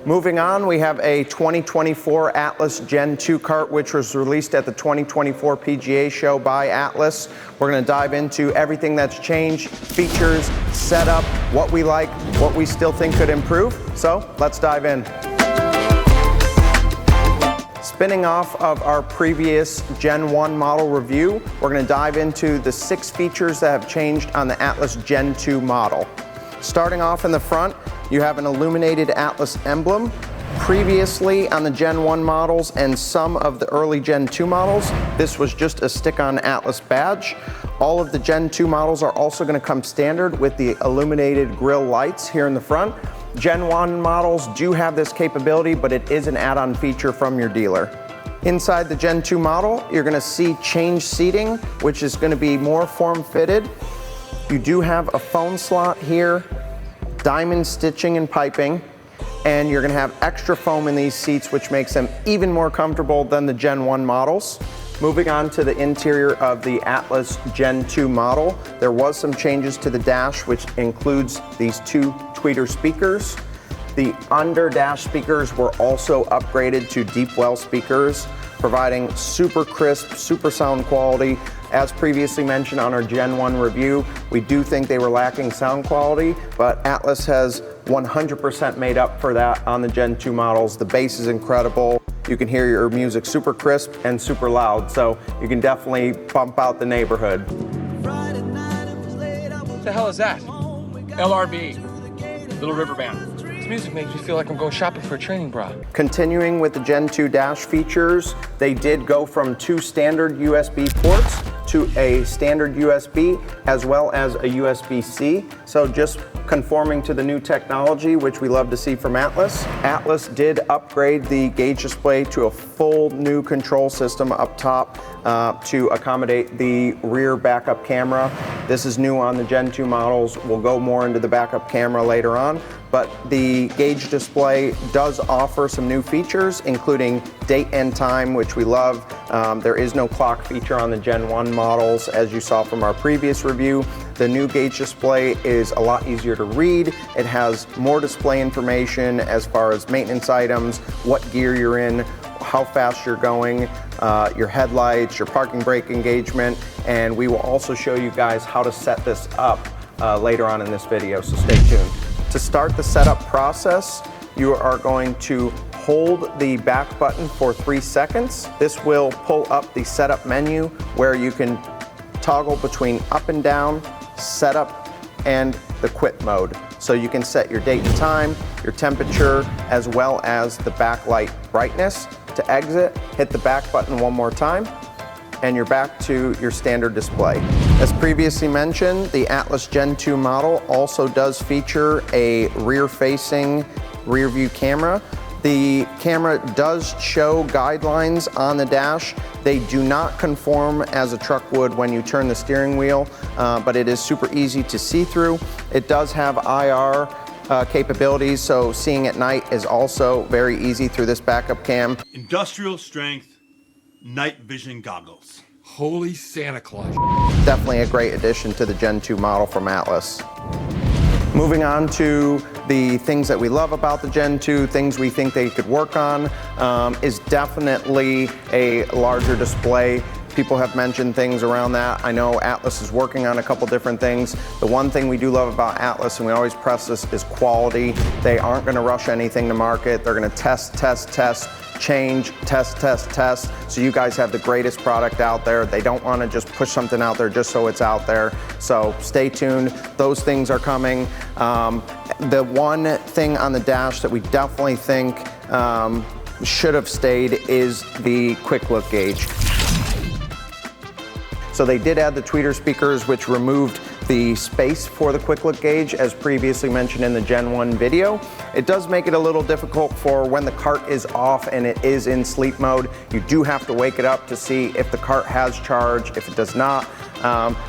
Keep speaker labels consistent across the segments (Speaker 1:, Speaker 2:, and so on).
Speaker 1: Moving on, we have a 2024 Atlas Gen 2 kart, which was released at the 2024 PGA show by Atlas. We're going to dive into everything that's changed, features, setup, what we like, what we still think could improve. So let's dive in. Spinning off of our previous Gen 1 model review, we're going to dive into the 6 features that have changed on the Atlas Gen 2 model. Starting off in the front, you have an illuminated Atlas emblem. Previously on the Gen 1 models and some of the early Gen 2 models, this was just a stick-on Atlas badge. All of the Gen 2 models are also going to come standard with the illuminated grille lights here in the front. Gen 1 models do have this capability, but it is an add-on feature from your dealer. Inside the Gen 2 model, you're going to see change seating, which is going to be more form-fitted. You do have a phone slot here, diamond stitching and piping, and you're going to have extra foam in these seats, which makes them even more comfortable than the Gen 1 models. Moving on to the interior of the Atlas Gen 2 model, there was some changes to the dash, which includes these 2 tweeter speakers. The under dash speakers were also upgraded to deep well speakers, providing super crisp, super sound quality. As previously mentioned on our Gen 1 review, we do think they were lacking sound quality, but Atlas has 100% made up for that on the Gen 2 models. The bass is incredible. You can hear your music super crisp and super loud, so you can definitely bump out the neighborhood.
Speaker 2: What the hell is that? LRB, Little River Band. This music makes me feel like I'm going shopping for a training bra.
Speaker 1: Continuing with the Gen 2 dash features, they did go from 2 standard USB ports to a standard USB as well as a USB-C. So just conforming to the new technology, which we love to see from Atlas. Atlas did upgrade the gauge display to a full new control system up top to accommodate the rear backup camera. This is new on the Gen 2 models. We'll go more into the backup camera later on, but the gauge display does offer some new features, including date and time, which we love. There is no clock feature on the Gen 1 models, as you saw from our previous review. The new gauge display is a lot easier to read. It has more display information as far as maintenance items, what gear you're in, how fast you're going, your headlights, your parking brake engagement, and we will also show you guys how to set this up later on in this video, so stay tuned. To start the setup process, you are going to hold the back button for 3 seconds. This will pull up the setup menu where you can toggle between up and down, setup, and the quit mode. So you can set your date and time, your temperature, as well as the backlight brightness. To exit, hit the back button one more time, and you're back to your standard display. As previously mentioned, the Atlas Gen 2 model also does feature a rear-facing rear view camera. The camera does show guidelines on the dash. They do not conform as a truck would when you turn the steering wheel, but it is super easy to see through. It does have IR capabilities, so seeing at night is also very easy through this backup cam.
Speaker 3: Industrial strength night vision goggles.
Speaker 2: Holy Santa Claus.
Speaker 1: Definitely a great addition to the Gen 2 model from Atlas. Moving on to the things that we love about the Gen 2, things we think they could work on, is definitely a larger display. People have mentioned things around that. I know Atlas is working on a couple different things. The one thing we do love about Atlas, and we always press this, is quality. They aren't going to rush anything to market. They're going to test, change, test. So you guys have the greatest product out there. They don't want to just push something out there just so it's out there. So stay tuned. Those things are coming. The one thing on the dash that we definitely think should have stayed is the quick look gauge. So they did add the tweeter speakers, which removed the space for the quick look gauge, as previously mentioned in the Gen 1 video. It does make it a little difficult for when the cart is off and it is in sleep mode. You do have to wake it up to see if the cart has charge. If it does not,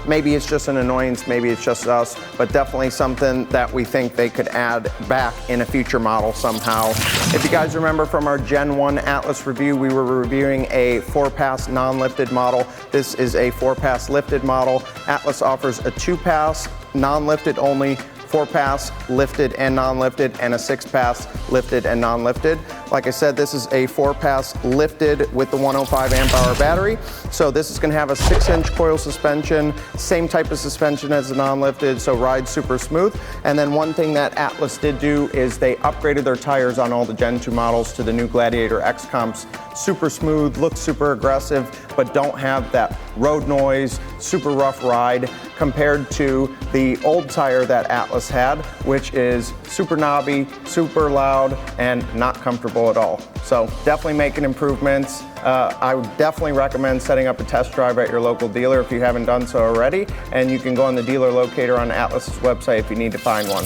Speaker 1: maybe it's just an annoyance, maybe it's just us, but definitely something that we think they could add back in a future model somehow. If you guys remember from our Gen 1 Atlas review, we were reviewing a 4-pass non-lifted model. This is a 4-pass lifted model. Atlas offers a 2-pass non-lifted only 4-pass lifted and non-lifted, and a 6-pass lifted and non-lifted. Like I said, this is a 4-pass lifted with the 105 amp hour battery. So this is going to have a 6-inch coil suspension, same type of suspension as the non-lifted, so rides super smooth. And then one thing that Atlas did do is they upgraded their tires on all the Gen 2 models to the new Gladiator X Comps. Super smooth, look super aggressive, but don't have that road noise, super rough ride compared to the old tire that Atlas had, which is super knobby, super loud, and not comfortable at all. So definitely making improvements. I would definitely recommend setting up a test drive at your local dealer if you haven't done so already, and you can go on the dealer locator on Atlas's website if you need to find one.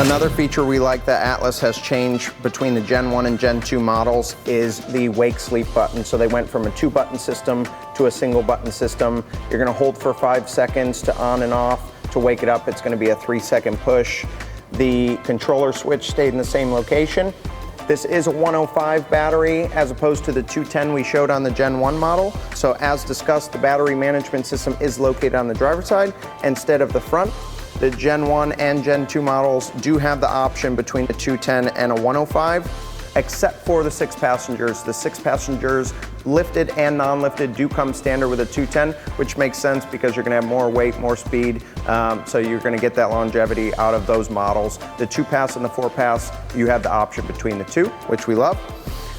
Speaker 1: Another feature we like that Atlas has changed between the Gen 1 and Gen 2 models is the wake sleep button. So they went from a 2-button system to a single button system. You're gonna hold for 5 seconds to on and off. To wake it up, it's gonna be a 3-second push. The controller switch stayed in the same location. This is a 105 battery as opposed to the 210 we showed on the Gen 1 model. So as discussed, the battery management system is located on the driver's side instead of the front. The Gen 1 and Gen 2 models do have the option between a 210 and a 105, except for the 6 passengers. The 6 passengers, lifted and non-lifted, do come standard with a 210, which makes sense because you're gonna have more weight, more speed, so you're gonna get that longevity out of those models. The 2-pass and the 4-pass, you have the option between the two, which we love.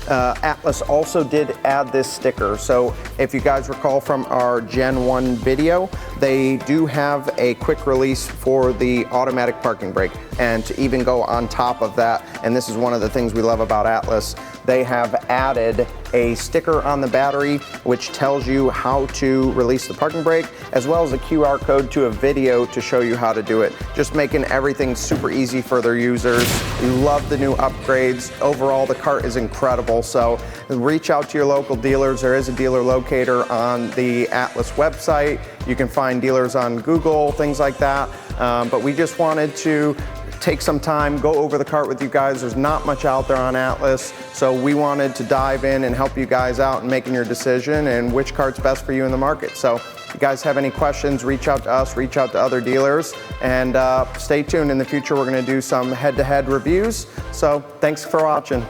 Speaker 1: Atlas also did add this sticker. So if you guys recall from our Gen 1 video, they do have a quick release for the automatic parking brake. And to even go on top of that, and this is one of the things we love about Atlas, they have added a sticker on the battery which tells you how to release the parking brake, as well as a QR code to a video to show you how to do it. Just making everything super easy for their users. We love the new upgrades. Overall, the cart is incredible. So reach out to your local dealers. There is a dealer locator on the Atlas website. You can find dealers on Google, things like that. But we just wanted to take some time, go over the cart with you guys. There's not much out there on Atlas, so we wanted to dive in and help you guys out in making your decision and which cart's best for you in the market. So if you guys have any questions, reach out to us, reach out to other dealers, and stay tuned. In the future, we're gonna do some head-to-head reviews. So thanks for watching.